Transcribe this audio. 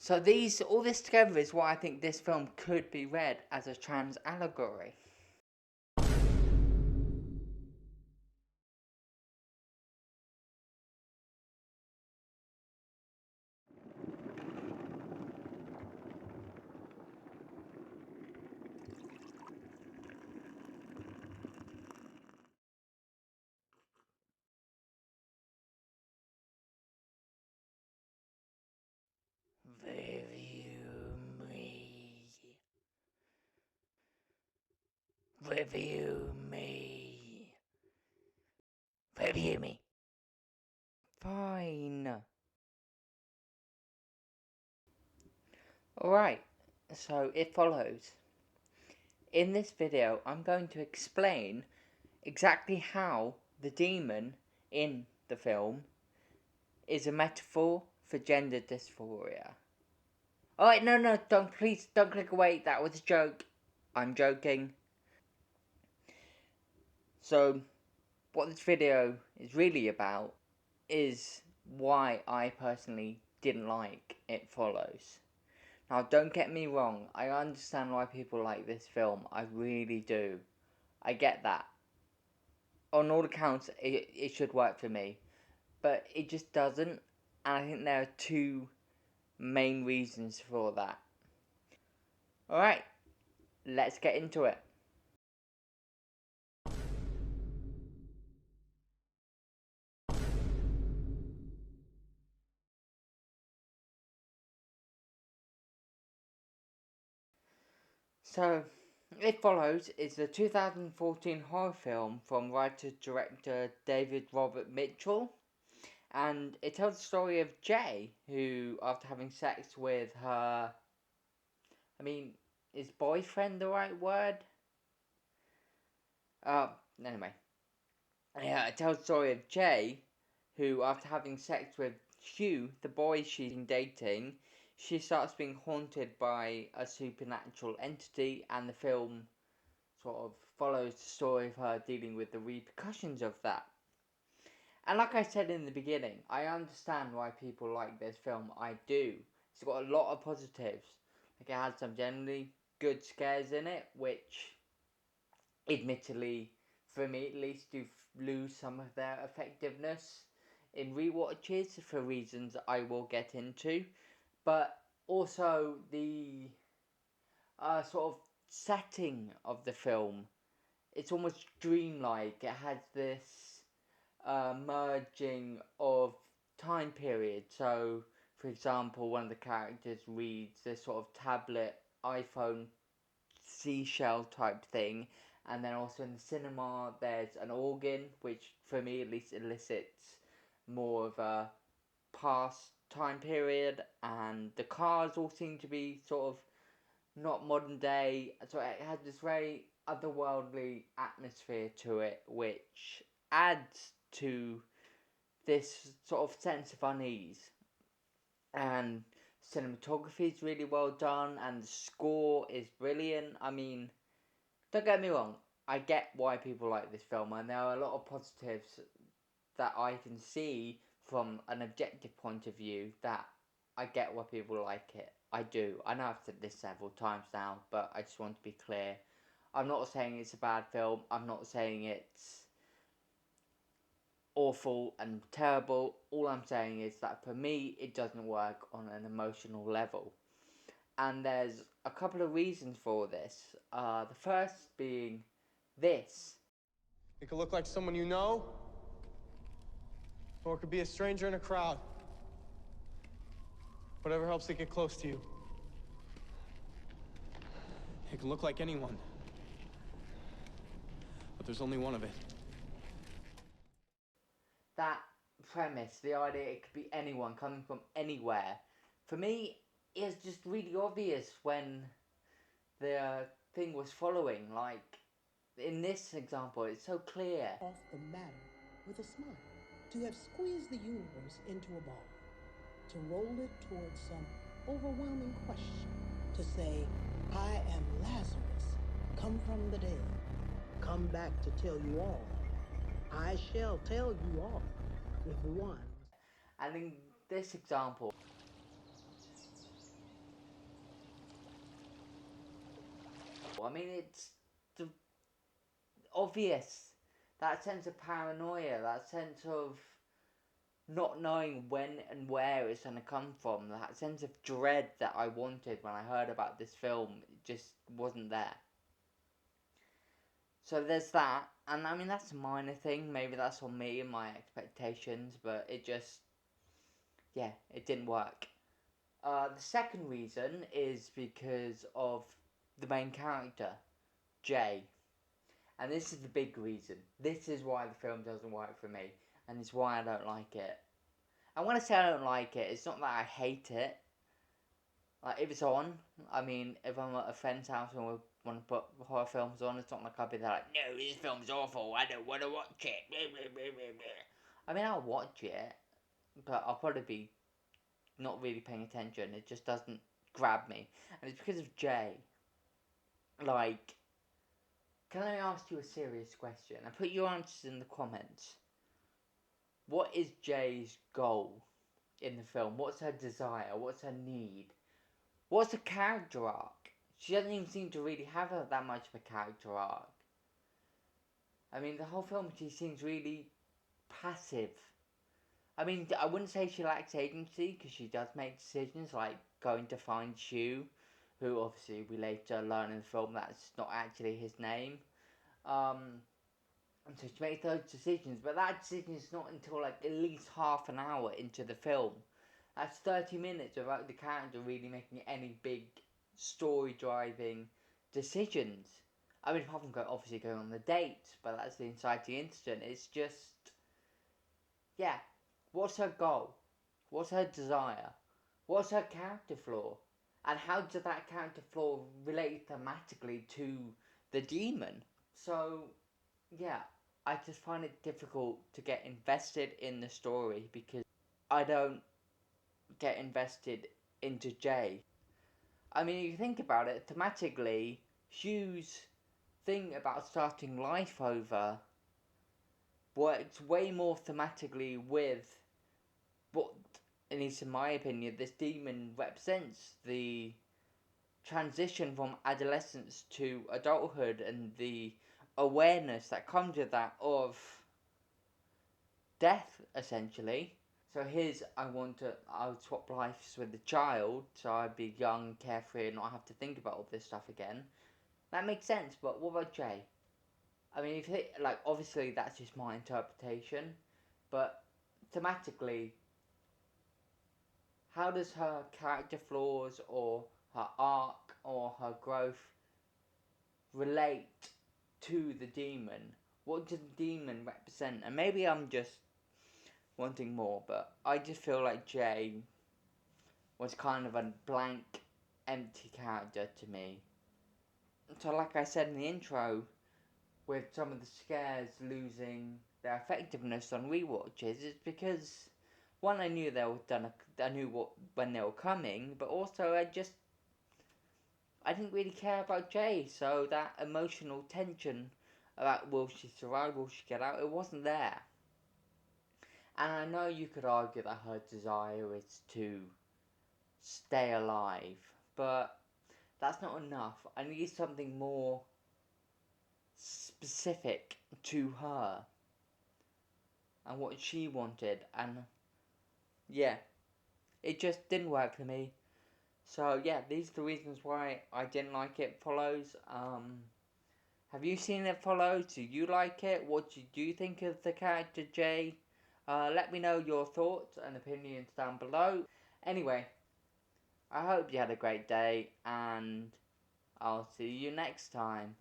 So all this together is why I think this film could be read as a trans allegory. Review me. Review me. Review me. Fine. Alright, so it follows. In this video, I'm going to explain exactly how the demon in the film is a metaphor for gender dysphoria. Alright, no, please don't click away, that was a joke. I'm joking. So, what this video is really about is why I personally didn't like It Follows. Now, don't get me wrong, I understand why people like this film, I really do. I get that. On all accounts, it should work for me, but it just doesn't, and I think there are two main reasons for that. Alright, let's get into it. So, It Follows is the 2014 horror film from writer-director David Robert Mitchell, and it tells the story of Jay, who, after having sex with her, is boyfriend the right word? Anyway. Yeah, it tells the story of Jay, who, after having sex with Hugh, the boy she's been dating, she starts being haunted by a supernatural entity, and the film sort of follows the story of her dealing with the repercussions of that. And like I said in the beginning, I understand why people like this film. I do. It's got a lot of positives. Like, it had some generally good scares in it, which, admittedly, for me at least, do lose some of their effectiveness in rewatches for reasons I will get into. But also the sort of setting of the film, it's almost dreamlike. It has this merging of time periods. So, for example, one of the characters reads this sort of tablet iPhone seashell type thing, and then also in the cinema there's an organ, which for me at least elicits more of a past time period, and the cars all seem to be sort of not modern day, so it has this very otherworldly atmosphere to it, which adds to this sort of sense of unease. And cinematography is really well done, and the score is brilliant. Don't get me wrong, I get why people like this film, and there are a lot of positives that I can see from an objective point of view, that I get why people like it. I do. I know I've said this several times now, but I just want to be clear. I'm not saying it's a bad film. I'm not saying it's awful and terrible. All I'm saying is that for me, it doesn't work on an emotional level. And there's a couple of reasons for this. The first being this. It could look like someone you know, or it could be a stranger in a crowd. Whatever helps it get close to you. It can look like anyone, but there's only one of it. That premise, the idea it could be anyone coming from anywhere, for me, is just really obvious when the thing was following. Like, in this example, it's so clear. Off the matter with a smile. To have squeezed the universe into a ball. To roll it towards some overwhelming question. To say, I am Lazarus, come from the dead. Come back to tell you all. I shall tell you all, if one. And in this example, I mean, it's the obvious. That sense of paranoia, that sense of not knowing when and where it's going to come from, that sense of dread that I wanted when I heard about this film, just wasn't there. So there's that, and I mean, that's a minor thing. Maybe that's on me and my expectations, but it just, yeah, it didn't work. The second reason is because of the main character, Jay. And this is the big reason. This is why the film doesn't work for me, and it's why I don't like it. And when I say I don't like it, it's not that I hate it. Like, if it's on, I mean, if I'm at a friend's house and we want to put horror films on, it's not like I'll be there like, no, this film's awful, I don't want to watch it. I mean, I'll watch it, but I'll probably be not really paying attention. It just doesn't grab me. And it's because of Jay. Like, can I ask you a serious question? And put your answers in the comments. What is Jay's goal in the film? What's her desire? What's her need? What's her character arc? She doesn't even seem to really have that much of a character arc. I mean, the whole film, she seems really passive. I mean, I wouldn't say she lacks agency, because she does make decisions, like going to find Shu, who obviously we later learn in the film that's not actually his name. And so she makes those decisions, but that decision is not until like at least half an hour into the film. That's 30 minutes without the character really making any big story driving decisions. I mean, apart from obviously going on the date, but that's the inciting incident. It's just, yeah, what's her goal? What's her desire? What's her character flaw? And how does that character flaw relate thematically to the demon? So, yeah, I just find it difficult to get invested in the story because I don't get invested into Jay. I mean, you think about it, thematically, Hugh's thing about starting life over works way more thematically with what, at least in my opinion, this demon represents: the transition from adolescence to adulthood and the awareness that comes with that of death, essentially. So here's, I would swap lives with the child, so I'd be young, carefree, and not have to think about all this stuff again. That makes sense, but what about Jay? I mean, if it, like, obviously that's just my interpretation, but thematically, how does her character flaws or her arc or her growth relate to the demon? What does the demon represent? And maybe I'm just wanting more, but I just feel like Jay was kind of a blank, empty character to me. So, like I said in the intro, with some of the scares losing their effectiveness on rewatches, it's because one, I knew they were done. I knew when they were coming, but also I didn't really care about Jay, so that emotional tension about will she survive, will she get out, it wasn't there. And I know you could argue that her desire is to stay alive, but that's not enough. I need something more specific to her and what she wanted, and yeah, it just didn't work for me. So yeah, these are the reasons why I didn't like It Follows. Have you seen It Follows? Do you like it? What do you think of the character Jay? Let me know your thoughts and opinions down below. Anyway, I hope you had a great day, and I'll see you next time.